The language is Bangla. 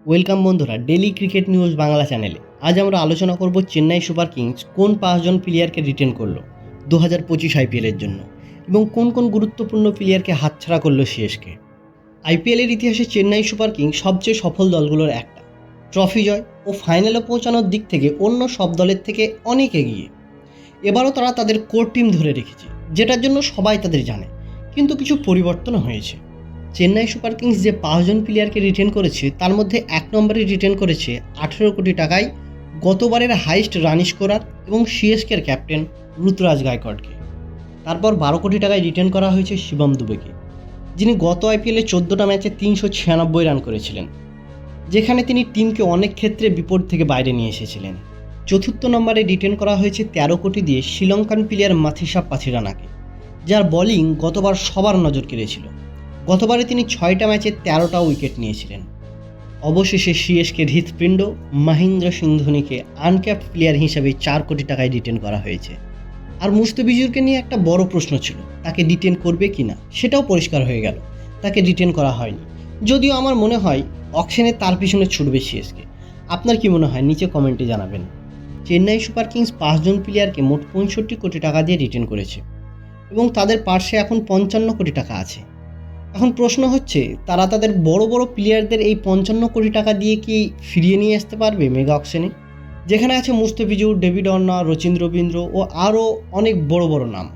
ওয়েলকাম বন্ধুরা, ডেলি ক্রিকেট নিউজ বাংলা চ্যানেলে। আজ আমরা আলোচনা করব চেন্নাই সুপার কিংস কোন 5জন প্লেয়ারকে রিটেন করলো 2025 আইপিএলের জন্য এবং কোন কোন গুরুত্বপূর্ণ প্লেয়ারকে হাতছাড়া করলো সিএসকে। আইপিএলের ইতিহাসে চেন্নাই সুপার কিংস সবচেয়ে সফল দলগুলোর একটা। ট্রফি জয় ও ফাইনালে পৌঁছানোর দিক থেকে অন্য সব দলের থেকে অনেক এগিয়ে। এবারও তারা তাদের কোর টিম ধরে রেখেছে, যেটার জন্য সবাই তাদের জানে। কিন্তু কিছু পরিবর্তন হয়েছে। চেন্নাই সুপার কিংস যে 5জন প্লেয়ারকে রিটেন করেছে তার মধ্যে 1 নম্বরে রিটেন করেছে 18 কোটি টাকায় গতবারের হাইস্ট রান স্কোরার এবং সিএসকের ক্যাপ্টেন ঋতুরাজ গায়কোয়াড়কে। তারপর 12 কোটি টাকায় রিটেন করা হয়েছে শিবম দুবেকে, যিনি গত আইপিএলে 14টা ম্যাচে 396 রান করেছিলেন, যেখানে তিনি টিমকে অনেক ক্ষেত্রে বিপদ থেকে বাইরে নিয়ে এসেছিলেন। চতুর্থ নম্বরে রিটেন করা হয়েছে 13 কোটি দিয়ে শ্রীলঙ্কান প্লেয়ার মাথিসা পাথিরানাকে, যার বোলিং গতবার সবার নজর কেড়েছিল। গতবারে তিনি 6টা ম্যাচে 13টা উইকেট নিয়েছিলেন। অবশেষে সিএসকে হৃৎপিণ্ড মহেন্দ্র সিং ধোনিকে আনক্যাপড প্লেয়ার হিসেবে 4 কোটি টাকায় রিটেন করা হয়েছে। আর মুস্তাফিজুরকে নিয়ে একটা বড় প্রশ্ন ছিল, তাকে রিটেন করবে কি না, সেটাও পরিষ্কার হয়ে গেল, তাকে রিটেন করা হয়নি। যদিও আমার মনে হয় অকশনে তার পিছনে ছুটবে সিএসকে। আপনার কি মনে হয় নিচে কমেন্টে জানাবেন। চেন্নাই সুপার কিংস 5জন প্লেয়ারকে মোট 65 কোটি টাকা দিয়ে রিটেন করেছে এবং তাদের পার্শ্বে এখন 55 কোটি টাকা আছে। এখন প্রশ্ন হচ্ছে, তারা তাদের বড় বড় প্লেয়ারদের এই 55 কোটি টাকা দিয়ে কি ফিরিয়ে নিয়ে আসতে পারবে মেগা অকশনে, যেখানে আছে মুস্তাফিজুর, ডেভিড ওয়ার্নার, রচিন রবীন্দ্র ও আরও অনেক বড় বড় নাম।